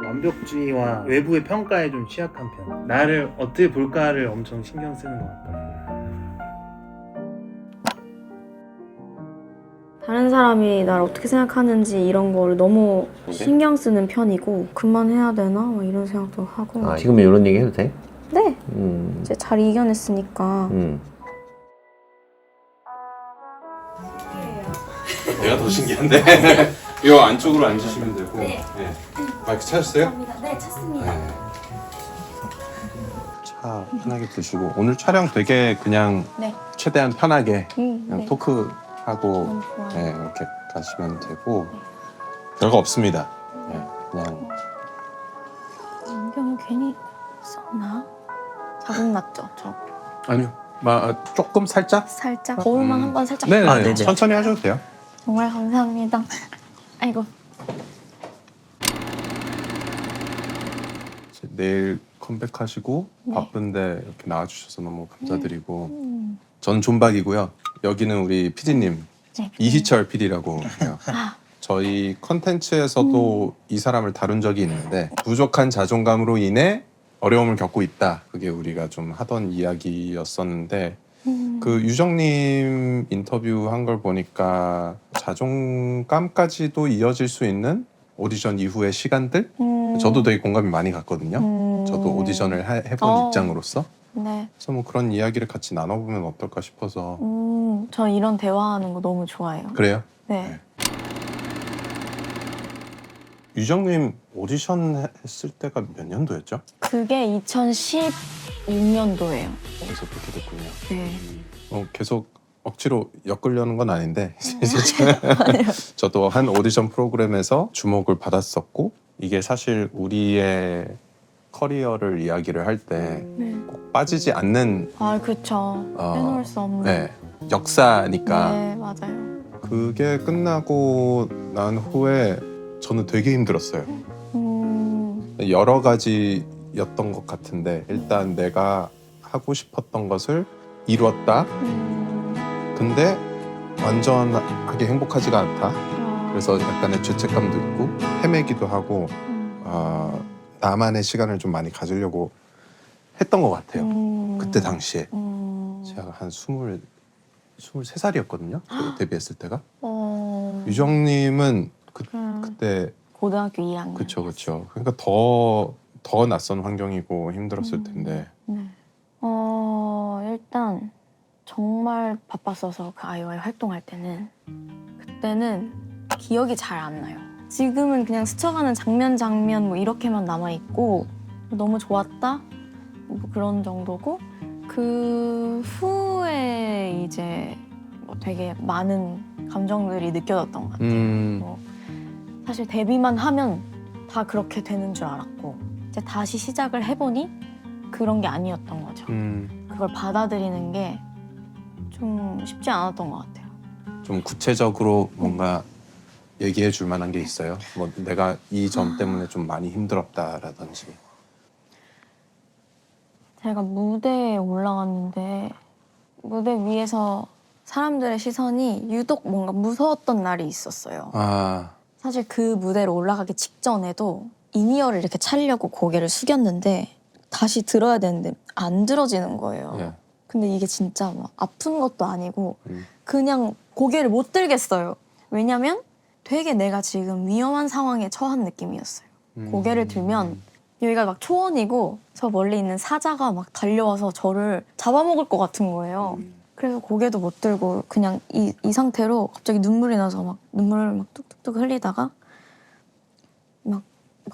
완벽주의와 외부의 평가에 좀 취약한 편. 나를 어떻게 볼까를 엄청 신경 쓰는 것 같다. 다른 사람이 나를 어떻게 생각하는지 이런 거를 너무 신경 쓰는 편이고 그만해야 되나? 막 이런 생각도 하고. 아, 지금 이런 얘기 해도 돼? 네! 이제 잘 이겨냈으니까. 내가 더 신기한데? 이 안쪽으로 앉으시면 되고. 네. 마이크 찾았어요? 네, 찾습니다. 차 편하게 드시고 오늘 촬영 되게 그냥 네. 최대한 편하게 그냥 네. 토크하고 너무 좋아요. 네, 이렇게 가시면 되고 별거 없습니다. 네, 그냥 안경을 괜히 썼나? 자국 났죠, 저. 아니요, 조금 살짝. 살짝 거울만 한번 살짝. 네네, 아, 네네. 천천히 하셔도 돼요. 정말 감사합니다. 아이고. 내일 컴백하시고 네. 바쁜데 이렇게 나와주셔서 너무 감사드리고 저는 존박이고요. 여기는 우리 PD님 네. 이희철 PD라고 해요. 아. 저희 컨텐츠에서도 이 사람을 다룬 적이 있는데 부족한 자존감으로 인해 어려움을 겪고 있다. 그게 우리가 좀 하던 이야기였었는데 그 유정님 인터뷰 한 걸 보니까 자존감까지도 이어질 수 있는 오디션 이후의 시간들? 저도 되게 공감이 많이 갔거든요. 저도 오디션을 해본 입장으로서. 네. 그래서 뭐 그런 이야기를 같이 나눠보면 어떨까 싶어서. 저 이런 대화하는 거 너무 좋아해요. 그래요? 네. 유정님 오디션 했을 때가 몇 년도였죠? 그게 2016년도예요. 어디서 그렇게 됐군요. 네. 계속 억지로 엮으려는 건 아닌데 저도 한 오디션 프로그램에서 주목을 받았었고 이게 사실 우리의 커리어를 이야기를 할 때 꼭 빠지지 않는 아, 그쵸. 빼놓을 수 없는. 네, 역사니까 네, 맞아요. 그게 끝나고 난 후에 저는 되게 힘들었어요. 여러 가지였던 것 같은데 일단 내가 하고 싶었던 것을 이루었다. 근데 완전하게 행복하지가 않다. 그래서 약간의 죄책감도 있고 헤매기도 하고 나만의 시간을 좀 많이 가지려고 했던 것 같아요. 그때 당시에 제가 한 23살이었거든요. 데뷔했을 때가. 유정님은 그때 고등학교 2학년. 그쵸. 그러니까 더 낯선 환경이고 힘들었을 텐데. 네. 일단 정말 바빴어서 그 아이와이 활동할 때는 그때는 기억이 잘 안 나요. 지금은 그냥 스쳐가는 장면 뭐 이렇게만 남아있고 너무 좋았다? 뭐 그런 정도고 그 후에 이제 뭐 되게 많은 감정들이 느껴졌던 것 같아요. 뭐 사실 데뷔만 하면 다 그렇게 되는 줄 알았고 이제 다시 시작을 해보니 그런 게 아니었던 거죠. 그걸 받아들이는 게 좀 쉽지 않았던 것 같아요. 좀 구체적으로 뭔가 얘기해 줄 만한 게 있어요? 뭐 내가 이 점 때문에 좀 많이 힘들었다라든지. 제가 무대에 올라갔는데 무대 위에서 사람들의 시선이 유독 뭔가 무서웠던 날이 있었어요. 사실 그 무대로 올라가기 직전에도 인이어를 이렇게 차려고 고개를 숙였는데 다시 들어야 되는데 안 들어지는 거예요. 예. 근데 이게 진짜 막 아픈 것도 아니고 그냥 고개를 못 들겠어요. 왜냐면 되게 내가 지금 위험한 상황에 처한 느낌이었어요. 고개를 들면 여기가 막 초원이고 저 멀리 있는 사자가 막 달려와서 저를 잡아먹을 것 같은 거예요. 그래서 고개도 못 들고 그냥 이 상태로 갑자기 눈물이 나서 막 눈물을 막 뚝뚝뚝 흘리다가 막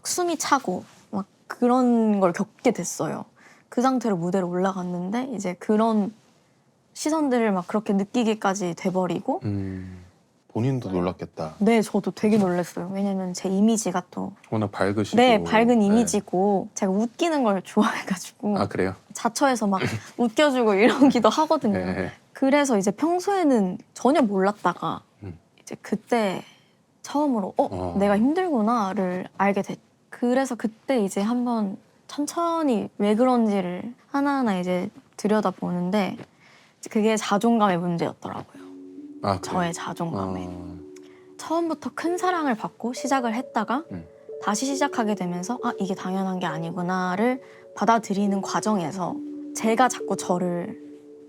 숨이 차고 막 그런 걸 겪게 됐어요. 그 상태로 무대로 올라갔는데 이제 그런 시선들을 막 그렇게 느끼기까지 돼버리고 본인도 놀랐겠다. 네, 저도 되게 놀랐어요. 왜냐면 제 이미지가 또 워낙 밝으시고. 네, 밝은 이미지고 제가 웃기는 걸 좋아해가지고 아 그래요? 자처해서 막 웃겨주고 이러기도 하거든요. 네. 그래서 이제 평소에는 전혀 몰랐다가 이제 그때 처음으로 내가 힘들구나를 알게 됐. 그래서 그때 이제 한번 천천히 왜 그런지를 하나하나 이제 들여다보는데 그게 자존감의 문제였더라고요. 아, 그래요? 저의 자존감에. 처음부터 큰 사랑을 받고 시작을 했다가 다시 시작하게 되면서 아 이게 당연한 게 아니구나를 받아들이는 과정에서 제가 자꾸 저를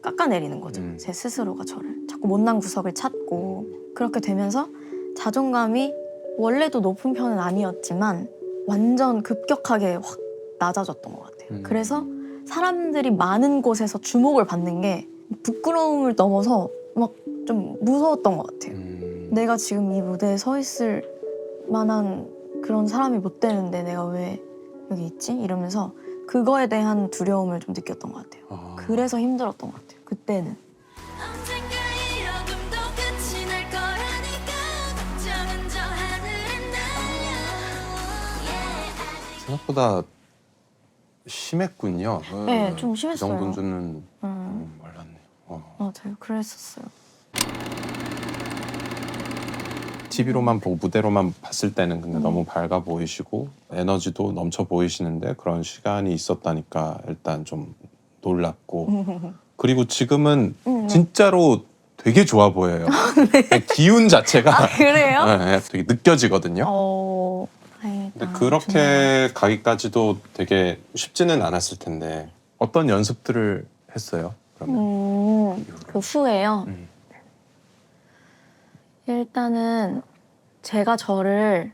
깎아내리는 거죠. 제 스스로가 저를 자꾸 못난 구석을 찾고 그렇게 되면서 자존감이 원래도 높은 편은 아니었지만 완전 급격하게 확 낮아졌던 것 같아요. 그래서 사람들이 많은 곳에서 주목을 받는 게 부끄러움을 넘어서 막 좀 무서웠던 것 같아요. 내가 지금 이 무대에 서 있을 만한 그런 사람이 못 되는데 내가 왜 여기 있지? 이러면서 그거에 대한 두려움을 좀 느꼈던 것 같아요. 그래서 힘들었던 것 같아요. 그때는. 언젠가 이 어둠도 끝이 날 거라니까 걱정은 저 하늘에 날려. 생각보다 심했군요. 네, 좀 그 심했어요. 정도는 음, 몰랐네요. 맞아요. 그랬었어요. TV로만 보고 무대로만 봤을 때는 근데 너무 밝아 보이시고 에너지도 넘쳐 보이시는데 그런 시간이 있었다니까 일단 좀 놀랍고 그리고 지금은 진짜로 되게 좋아 보여요. 그냥 기운 자체가 아 그래요? 네, 되게 느껴지거든요. 다행이다. 근데 그렇게 가기까지도 되게 쉽지는 않았을 텐데 어떤 연습들을 했어요? 그러면 그 후에요. 일단은 제가 저를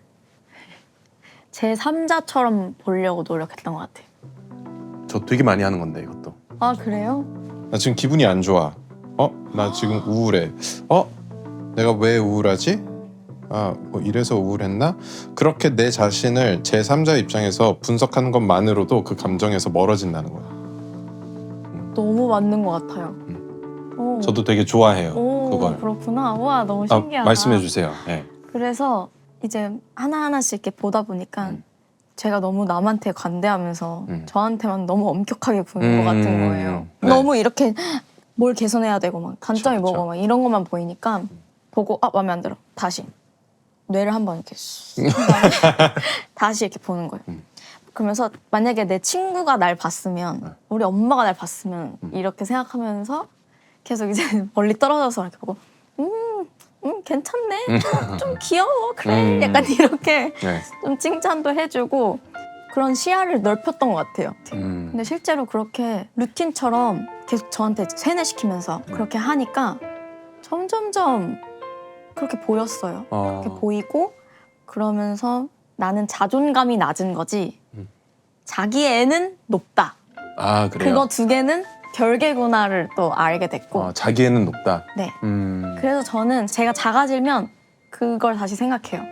제 3자처럼 보려고 노력했던 것 같아요. 저 되게 많이 하는 건데 이것도. 아 그래요? 나 지금 기분이 안 좋아. 나 지금 우울해. 내가 왜 우울하지? 뭐 이래서 우울했나? 그렇게 내 자신을 제3자 입장에서 분석하는 것만으로도 그 감정에서 멀어진다는 거야. 너무 맞는 것 같아요. 오. 저도 되게 좋아해요. 오, 그걸. 그렇구나. 와 너무 신기하다. 말씀해 주세요. 네. 그래서 이제 하나하나씩 이렇게 보다 보니까 제가 너무 남한테 관대하면서 저한테만 너무 엄격하게 보이는 것 같은 거예요. 네. 너무 이렇게 뭘 개선해야 되고 막 단점이 그쵸, 뭐고 막 이런 것만 보이니까 보고 마음에 안 들어. 다시 뇌를 한번 이렇게 다시 이렇게 보는 거예요. 그러면서 만약에 내 친구가 날 봤으면 우리 엄마가 날 봤으면 이렇게 생각하면서 계속 이제 멀리 떨어져서 이렇게 보고 괜찮네 좀 귀여워 그래 약간 이렇게 네. 좀 칭찬도 해주고 그런 시야를 넓혔던 것 같아요. 근데 실제로 그렇게 루틴처럼 계속 저한테 세뇌시키면서 그렇게 하니까 점점점 그렇게 보였어요. 그렇게 보이고 그러면서 나는 자존감이 낮은 거지 자기 애는 높다. 그래요? 그거 두 개는 별개구나를 또 알게 됐고 자기애는 높다. 네. 그래서 저는 제가 작아지면 그걸 다시 생각해요.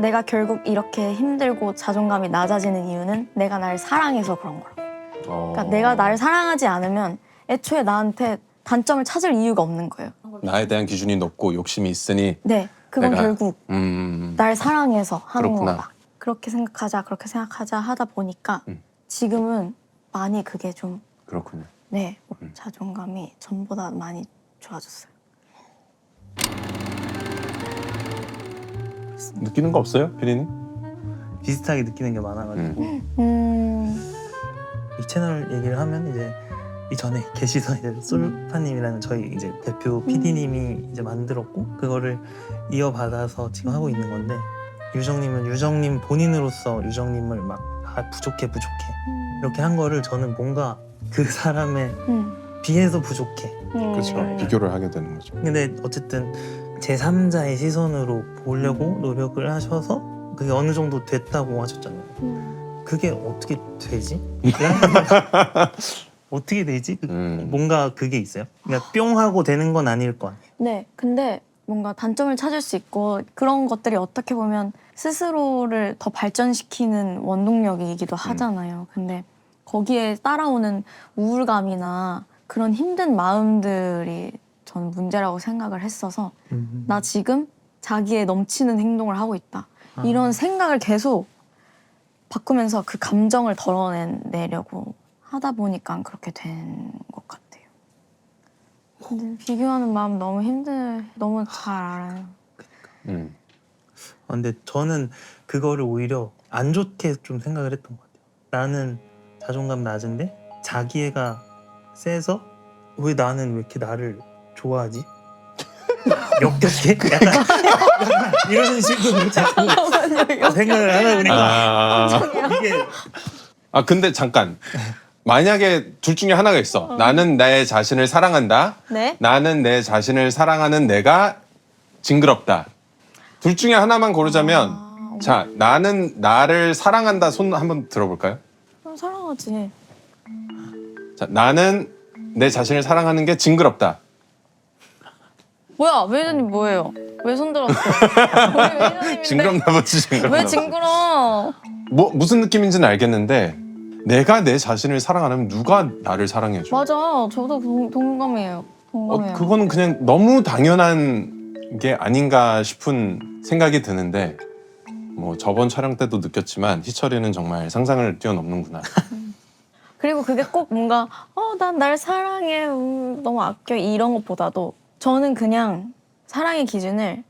내가 결국 이렇게 힘들고 자존감이 낮아지는 이유는 내가 날 사랑해서 그런 거라고. 그러니까 내가 나를 사랑하지 않으면 애초에 나한테 단점을 찾을 이유가 없는 거예요. 나에 대한 기준이 높고 욕심이 있으니 네, 그건 내가- 결국 날 사랑해서 하는 그렇구나. 거다. 그렇게 생각하자 하다 보니까 지금은 많이 그게 좀 그렇군요. 네, 자존감이 전보다 많이 좋아졌어요. 느끼는 거 없어요, 피디님? 비슷하게 느끼는 게 많아가지고 이 채널 얘기를 하면 이제 이전에 계시던 이제 솔파님이라는 저희 이제 대표 PD님이 이제 만들었고 그거를 이어받아서 지금 하고 있는 건데 유정님은 유정님 본인으로서 유정님을 막 부족해 이렇게 한 거를 저는 뭔가 그 사람에 비해서 부족해. 그렇죠. 비교를 하게 되는 거죠. 근데 어쨌든 제3자의 시선으로 보려고 노력을 하셔서 그게 어느 정도 됐다고 하셨잖아요. 그게 어떻게 되지? 어떻게 되지? 뭔가 그게 있어요? 그냥 뿅 하고 되는 건 아닐 거 아니에요. 네, 근데 뭔가 단점을 찾을 수 있고 그런 것들이 어떻게 보면 스스로를 더 발전시키는 원동력이기도 하잖아요. 근데 거기에 따라오는 우울감이나 그런 힘든 마음들이 저는 문제라고 생각을 했어서 나 지금 자기에 넘치는 행동을 하고 있다. 이런 생각을 계속 바꾸면서 그 감정을 덜어내려고 하다 보니까 그렇게 된 것 같아요. 근데 비교하는 마음 너무 너무 잘 알아요. 근데 저는 그거를 오히려 안 좋게 좀 생각을 했던 것 같아요. 나는 자존감 낮은데 자기애가 세서 왜 나는 왜 이렇게 나를 좋아하지? 역겹게 약간 이런 식으로 자꾸 생각을 하다 보니까 이게 근데 잠깐. 만약에 둘 중에 하나가 있어. 나는 내 자신을 사랑한다. 네? 나는 내 자신을 사랑하는 내가 징그럽다. 둘 중에 하나만 고르자면 자, 나는 나를 사랑한다. 손 한번 들어볼까요? 그럼 사랑하지. 자, 나는 내 자신을 사랑하는 게 징그럽다. 뭐야 매니저님 뭐예요? 왜 손들었어? 왜 매니저님인데? 징그럽나 보지. 징그럽나 왜 보지. 징그러? 뭐 무슨 느낌인지는 알겠는데 내가 내 자신을 사랑하면 누가 나를 사랑해줘? 맞아 저도 동감해요. 동감해요. 그거는 그냥 너무 당연한 게 아닌가 싶은 생각이 드는데 뭐 저번 촬영 때도 느꼈지만 희철이는 정말 상상을 뛰어넘는구나. 그리고 그게 꼭 뭔가 난 날 사랑해 너무 아껴 이런 것보다도 저는 그냥 사랑의 기준을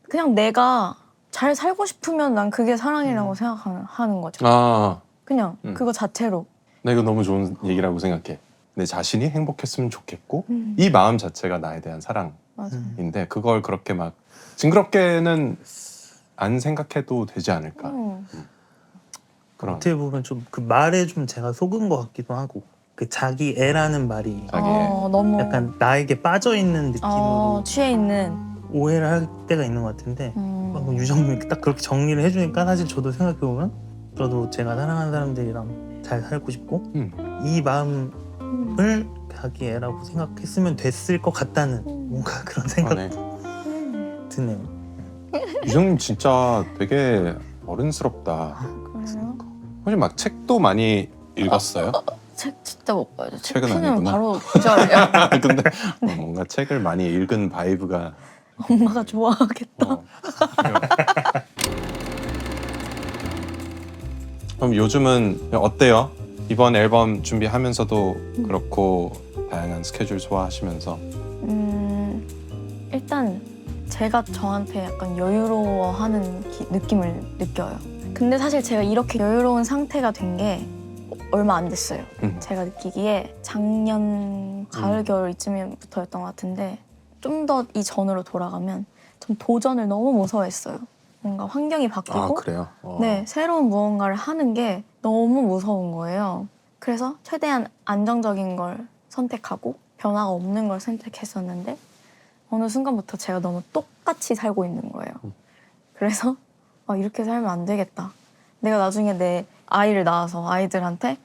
그냥 내가 잘 살고 싶으면 난 그게 사랑이라고 생각하는 거죠. 아, 그냥 그거 자체로. 나 이거 너무 좋은 얘기라고 생각해. 내 자신이 행복했으면 좋겠고 이 마음 자체가 나에 대한 사랑인데 맞아. 그걸 그렇게 막 징그럽게는 안 생각해도 되지 않을까. 그런. 어떻게 보면 좀 그 말에 좀 제가 속은 것 같기도 하고 그 자기 애라는 말이 자기 너무 약간 나에게 빠져 있는 느낌으로 취해 있는. 오해를 할 때가 있는 것 같은데 방금 유정님이 딱 그렇게 정리를 해주니까 사실 저도 생각해 보면 저도 제가 사랑하는 사람들이랑 잘 살고 싶고 이 마음을 자기 애라고 생각했으면 됐을 것 같다는 뭔가 그런 생각 그러네. 드네요. 유정님 진짜 되게 어른스럽다. 그래요? 혹시 막 책도 많이 읽었어요? 책 진짜 못 봐요. 책 책은 펴면 아니구나. 바로 기절해요. 근데 뭔가 책을 많이 읽은 바이브가 엄마가 좋아하겠다. 그래요. 그럼 요즘은 어때요? 이번 앨범 준비하면서도 그렇고 다양한 스케줄 소화하시면서 일단 제가 저한테 약간 여유로워하는 느낌을 느껴요. 근데 사실 제가 이렇게 여유로운 상태가 된 게 얼마 안 됐어요. 제가 느끼기에 작년 가을 겨울 이쯤부터였던 것 같은데 좀 더 이전으로 돌아가면 좀 도전을 너무 무서워했어요. 뭔가 환경이 바뀌고 아 그래요? 네, 새로운 무언가를 하는 게 너무 무서운 거예요. 그래서 최대한 안정적인 걸 선택하고 변화가 없는 걸 선택했었는데 어느 순간부터 제가 너무 똑같이 살고 있는 거예요. 그래서 이렇게 살면 안 되겠다. 내가 나중에 내 아이를 낳아서 아이들한테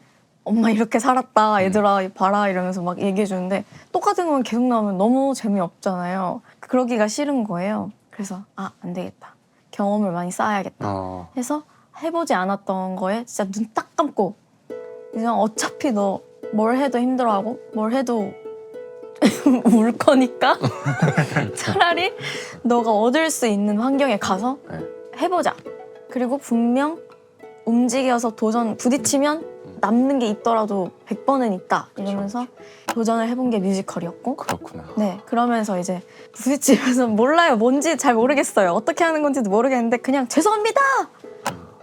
엄마 이렇게 살았다 얘들아 봐라 이러면서 막 얘기해 주는데 똑같은 것만 계속 나오면 너무 재미없잖아요. 그러기가 싫은 거예요. 그래서 안 되겠다. 경험을 많이 쌓아야겠다 해서 해보지 않았던 거에 진짜 눈 딱 감고 그냥 어차피 너 뭘 해도 힘들어하고 뭘 해도 울 거니까 차라리 너가 얻을 수 있는 환경에 가서 해보자. 그리고 분명 움직여서 부딪히면 남는 게 있더라도 100번은 있다 이러면서 도전을 해본 게 뮤지컬이었고 그렇구나. 네, 그러면서 이제 부딪히면서 몰라요. 뭔지 잘 모르겠어요. 어떻게 하는 건지도 모르겠는데 그냥 죄송합니다!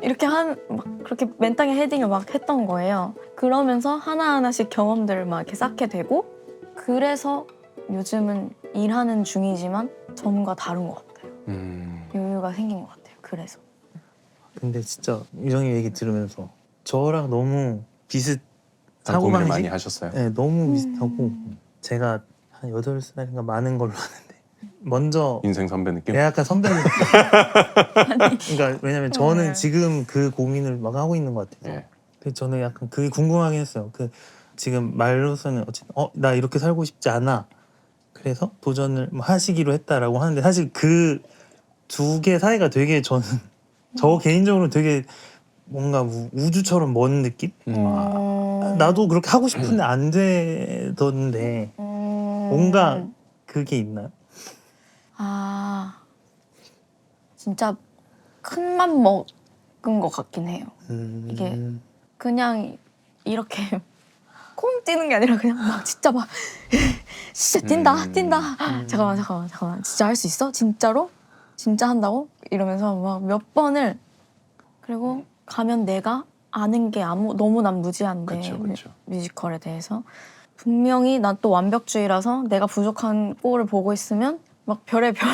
이렇게 막 그렇게 맨땅에 헤딩을 막 했던 거예요. 그러면서 하나하나씩 경험들을 막 이렇게 쌓게 되고 그래서 요즘은 일하는 중이지만 전과 다른 것 같아요. 여유가 생긴 것 같아요. 그래서. 근데 진짜 유정이 얘기 들으면서 저랑 너무 비슷 고민을 사고방식 많이 하셨어요? 네, 너무 비슷하고 제가 한 8살인가 많은 걸로 아는데 먼저 인생 선배 느낌? 약간 선배님 그러니까 왜냐면 저는 지금 그 고민을 막 하고 있는 것 같아서 예. 그래서 저는 약간 그게 궁금하긴 했어요. 그 지금 말로서는 어쨌든 나 이렇게 살고 싶지 않아 그래서 도전을 뭐 하시기로 했다라고 하는데 사실 그 두 개 사이가 되게 저는 저 개인적으로 되게 뭔가 우주처럼 먼 느낌? 나도 그렇게 하고 싶은데 안 되던데 뭔가 그게 있나요? 진짜 큰 맘 먹은 것 같긴 해요. 이게 그냥 이렇게 콩 뛰는 게 아니라 그냥 막 진짜 막 진짜 뛴다. 잠깐만 진짜 할 수 있어? 진짜로? 진짜 한다고? 이러면서 막 몇 번을 그리고 가면 내가 아는 게 너무 난 무지한데 그쵸. 뮤지컬에 대해서 분명히 난 또 완벽주의라서 내가 부족한 꼴을 보고 있으면 막 별의별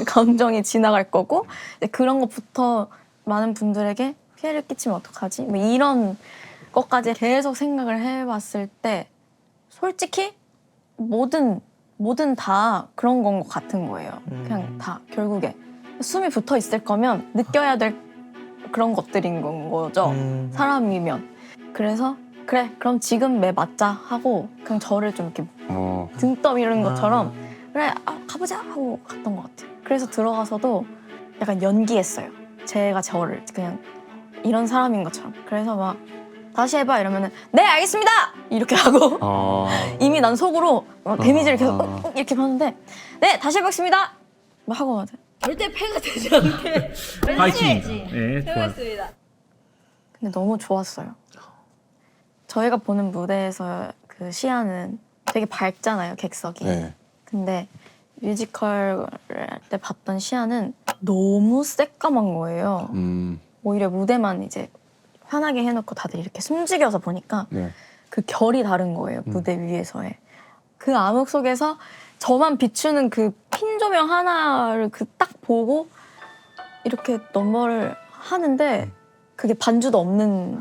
감정이 지나갈 거고 이제 그런 것부터 많은 분들에게 피해를 끼치면 어떡하지? 뭐 이런 것까지 계속 생각을 해봤을 때 솔직히 뭐든 다 그런 건 것 같은 거예요. 그냥 다 결국에 숨이 붙어 있을 거면 느껴야 될 그런 것들인 건 거죠. 사람이면. 그래서 그래 그럼 지금 매 맞자 하고 그냥 저를 좀 이렇게 등 떠미는 것처럼 그래 가보자 하고 갔던 것 같아요. 그래서 들어가서도 약간 연기했어요. 제가 저를 그냥 이런 사람인 것처럼. 그래서 막 다시 해봐 이러면은 네 알겠습니다 이렇게 하고 이미 난 속으로 데미지를 계속 이렇게 하는데 네 다시 해보겠습니다 막 하고 막 절대 패가 되지 않게 파이팅. 네, 좋아. 근데 너무 좋았어요. 저희가 보는 무대에서 그 시아는 되게 밝잖아요 객석이. 네. 근데 뮤지컬 때 봤던 시아는 너무 새까만 거예요. 오히려 무대만 이제 환하게 해놓고 다들 이렇게 숨죽여서 보니까 네. 그 결이 다른 거예요. 무대 위에서의. 그 암흑 속에서 저만 비추는 그 핀 조명 하나를 그 딱 보고 이렇게 넘버를 하는데 그게 반주도 없는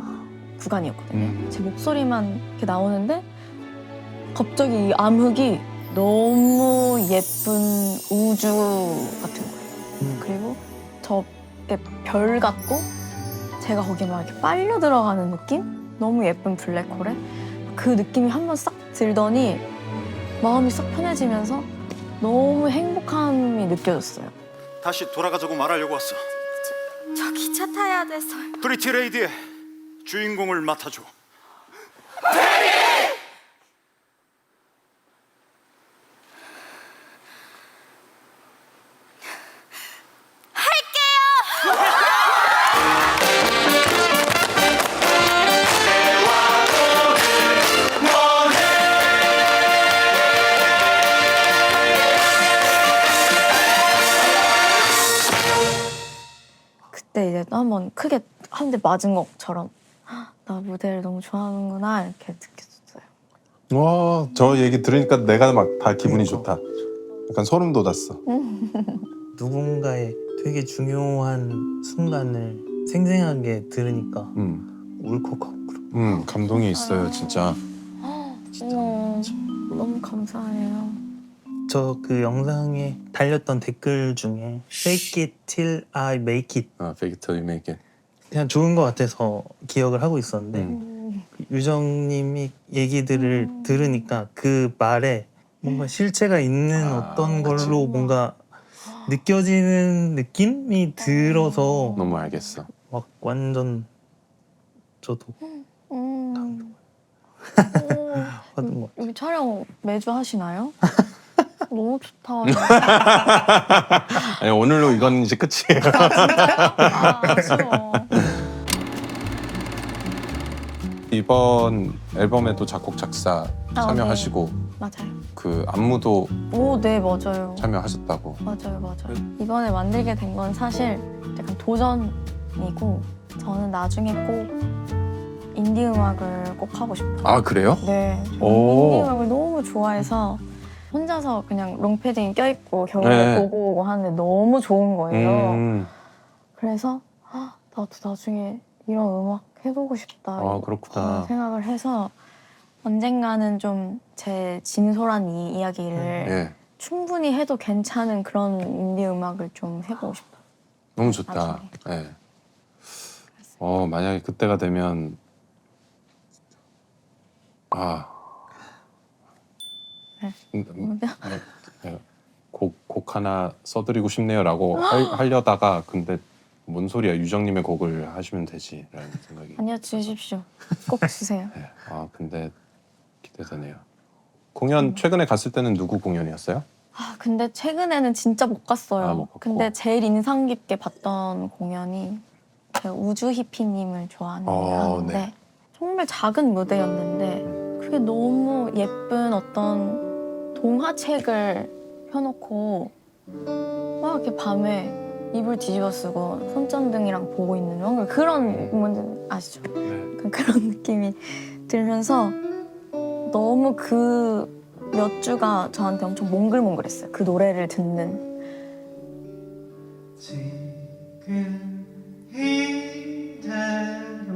구간이었거든요. 제 목소리만 이렇게 나오는데 갑자기 이 암흑이 너무 예쁜 우주 같은 거예요. 그리고 저게 별 같고 제가 거기에 막 이렇게 빨려 들어가는 느낌? 너무 예쁜 블랙홀에 그 느낌이 한번 싹 들더니 마음이 싹 편해지면서 너무 행복함이 느껴졌어요. 다시 돌아가자고 말하려고 왔어. 저 기차 타야 돼서. 프리티 레이디의 주인공을 맡아줘. 그때 이제 또 한번 크게 한 대 맞은 것처럼 나 무대를 너무 좋아하는구나 이렇게 느꼈어요. 와, 저 얘기 들으니까 내가 막 다 기분이 좋다. 약간 소름 돋았어. 누군가의 되게 중요한 순간을 생생하게 들으니까 울컥하고 감동이 있어요, 진짜. 너무 감사해요. 저 그 영상에 달렸던 댓글 중에 Fake it till I make it Fake it till you make it. 그냥 좋은 것 같아서 기억을 하고 있었는데 유정님이 얘기들을 들으니까 그 말에 뭔가 실체가 있는 어떤 걸로 뭔가 느껴지는 느낌이 들어서 너무 알겠어. 막 완전 저도 받은 것 여기 촬영 매주 하시나요? 너무 좋다. 아니, 오늘로 이건 이제 끝이에요. 아쉬워. 이번 앨범에도 작곡 작사 참여하시고 맞아요. 그 안무도 오, 네 맞아요. 참여하셨다고. 맞아요. 이번에 만들게 된 건 사실 약간 도전이고 저는 나중에 꼭 인디 음악을 꼭 하고 싶어요. 아, 그래요? 네. 저는 오. 인디 음악을 너무 좋아해서 혼자서 그냥 롱패딩 껴입고 겨울에 네. 보고 오고 하는데 너무 좋은 거예요. 그래서 나도 나중에 이런 음악 해보고 싶다 그렇구나. 생각을 해서 언젠가는 좀 제 진솔한 이 이야기를 예. 충분히 해도 괜찮은 그런 인디 음악을 좀 해보고 싶어요. 너무 좋다. 예. 만약에 그때가 되면 곡 하나 써드리고 싶네요라고 하려다가 근데 뭔 소리야, 유정님의 곡을 하시면 되지라는 생각이. 아니요, 주십시오. 꼭 주세요. 네. 근데 기대되네요. 공연 최근에 갔을 때는 누구 공연이었어요? 근데 최근에는 진짜 못 갔어요. 못 갔고. 근데 제일 인상 깊게 봤던 공연이 제가 우주 히피님을 좋아하는 하는데 네. 정말 작은 무대였는데 그게 너무 예쁜 어떤 동화책을 펴놓고 막 이렇게 밤에 이불 뒤집어 쓰고 손전등이랑 보고 있는 뭔가 그런 뭔지 아시죠? 네. 그런 느낌이 들면서 너무 그 몇 주가 저한테 엄청 몽글몽글했어요. 그 노래를 듣는. 지금 이대로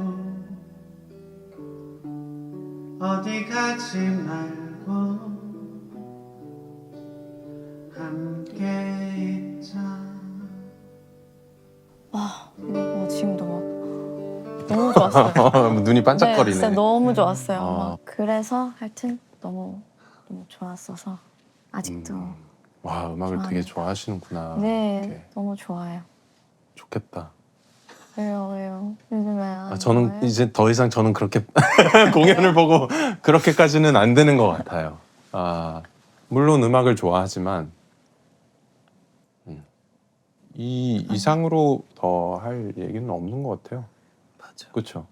어디 가지 말고 함께 있자. 와, 이거 지금도 막 너무 좋았어요. 눈이 네, 반짝거리네. 진짜 너무 좋았어요. 어. 막 그래서 하여튼 너무 좋았어서 아직도 와, 음악을 되게 좋아하시는구나. 네 이렇게. 너무 좋아요. 좋겠다. 왜요? 요즘에 안 아, 저는 좋아해요? 이제 더 이상 저는 그렇게 공연을 보고 그렇게까지는 안 되는 것 같아요. 아, 물론 음악을 좋아하지만 이 이상으로 더 할 얘기는 없는 것 같아요. 맞아. 그렇죠.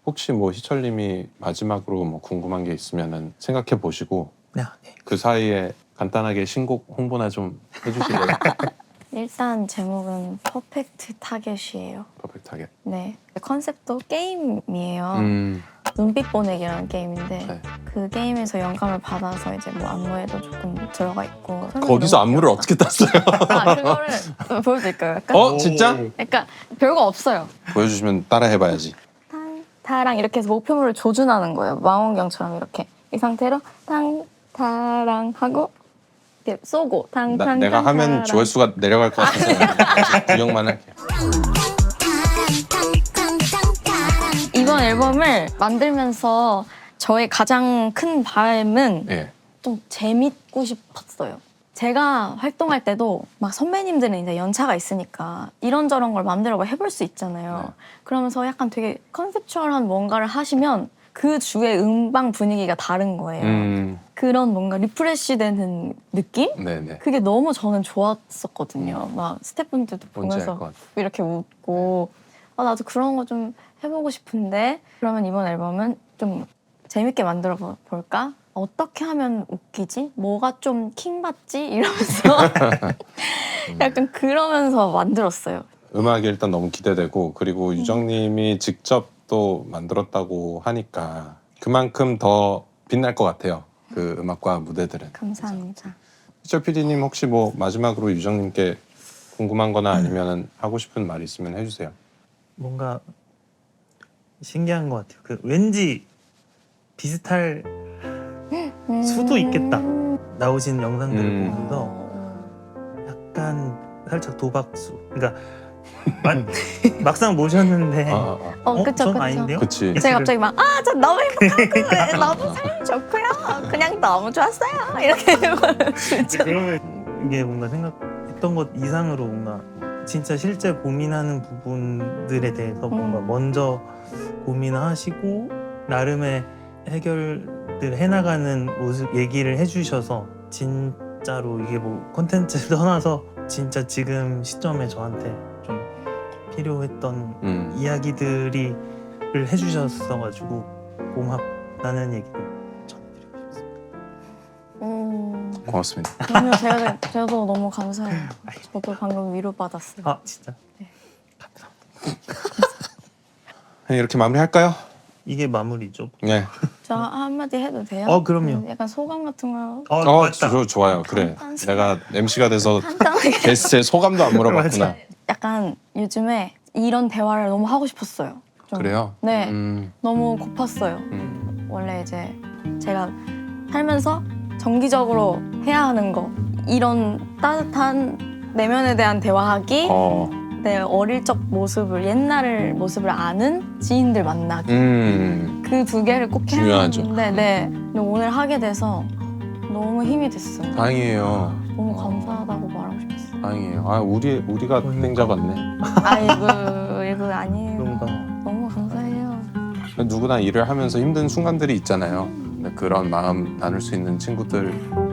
혹시 뭐 희철님이 마지막으로 뭐 궁금한 게 있으면은 생각해 보시고 네. 그 사이에 간단하게 신곡 홍보나 좀 해주실래요? 일단 제목은 퍼펙트 타겟이에요. 퍼펙트하게. 네, 컨셉도 게임이에요. 음, 눈빛 보내기라는 게임인데 네. 그 게임에서 영감을 받아서 이제 뭐 안무에도 조금 들어가 있고. 거기서 안무를 어떻게 땄어요? 아, 그거를 보여드릴까요? 약간 어, 진짜? 약간 별거 없어요. 보여주시면 따라 해봐야지. 타랑 이렇게 해서 목표물을 조준하는 거예요. 망원경처럼 이렇게 이 상태로 타랑 하고 이렇게 쏘고 내가 하면 조회수가 내려갈 것 같아서 구경만 할게. 이번 앨범을 만들면서 저의 가장 큰 바람은 예. 좀 재밌고 싶었어요. 제가 활동할 때도 막 선배님들은 이제 연차가 있으니까 이런저런 걸 마음대로 뭐 해볼 수 있잖아요. 네. 그러면서 약간 되게 컨셉추얼한 뭔가를 하시면 그 주의 음방 분위기가 다른 거예요. 그런 뭔가 리프레시되는 느낌? 네네. 그게 너무 저는 좋았었거든요. 막 스태프분들도 뭔지 알 보면서 것 같아. 이렇게 웃고 아, 나도 그런 거 좀 해보고 싶은데 그러면 이번 앨범은 좀 재밌게 만들어 볼까? 어떻게 하면 웃기지? 뭐가 좀 킹받지? 이러면서 약간 그러면서 만들었어요. 음악이 일단 너무 기대되고 그리고 유정님이 직접 또 만들었다고 하니까 그만큼 더 빛날 것 같아요. 그 음악과 무대들은. 감사합니다. 희철 PD님 혹시 뭐 마지막으로 유정님께 궁금한 거나 아니면 하고 싶은 말 있으면 해주세요. 뭔가 신기한 것 같아요. 그 왠지 비슷할 수도 있겠다. 나오신 영상들을 보면서 약간 살짝 도박수. 그러니까 막상 모셨는데 그쵸, 전 그쵸. 아닌데요? 그치. 제가 갑자기 막, 아, 저 너무 행복하고, 너무 사연 좋고요. 그냥 너무 좋았어요. 이렇게 진짜. 그러면 이게 뭔가 생각했던 것 이상으로 뭔가 진짜 실제 고민하는 부분들에 대해서 뭔가 먼저 고민하시고 나름의 해결들 해나가는 모습 얘기를 해주셔서 진짜로 이게 뭐 콘텐츠를 떠나서 진짜 지금 시점에 저한테 좀 필요했던 이야기들을 해주셨어가지고 고맙다는 얘기를 전해드리고 싶습니다. 고맙습니다. 그러면 저도 너무 감사해요. 저도 방금 위로받았어요. 아 진짜 이렇게 마무리할까요? 이게 마무리죠. 네. 저 한마디 해도 돼요? 그럼요. 약간 소감 같은 거 맞다. 좋아요. 그래. 간단하게. 내가 MC가 돼서 간단하게. 게스트의 소감도 안 물어봤구나. 약간 요즘에 이런 대화를 너무 하고 싶었어요. 좀. 그래요? 네. 너무 고팠어요. 원래 이제 제가 살면서 정기적으로 해야 하는 거 이런 따뜻한 내면에 대한 대화하기 내 어릴 적 모습을 옛날 모습을 아는 지인들 만나기 그 두 개를 꼭 해야 중요하죠. 하는데 네. 근데 오늘 하게 돼서 너무 힘이 됐어요. 다행이에요. 너무 감사하다고 말하고 싶었어요. 다행이에요. 아 우리가 땡 잡았네. 아이고 이거 아니에요. 그런가. 너무 감사해요. 누구나 일을 하면서 힘든 순간들이 있잖아요. 근데 그런 마음 나눌 수 있는 친구들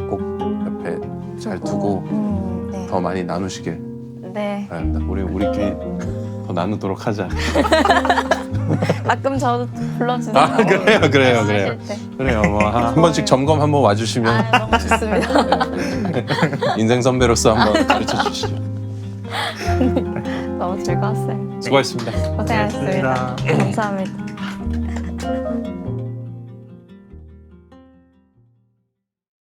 꼭 옆에 잘 두고 네. 더 많이 나누시길 네. 바랍니다. 우리끼리 더 나누도록 하자. 가끔 저도 불러주세요. 아 그래요. 하실 때. 그래요. 뭐 한 번씩 점검 한번 와주시면 아, 너무 좋습니다. 인생 선배로서 한번 가르쳐 주시죠. 너무 즐거웠어요. 수고하셨습니다. 고생하셨습니다. 고생하셨습니다. 감사합니다.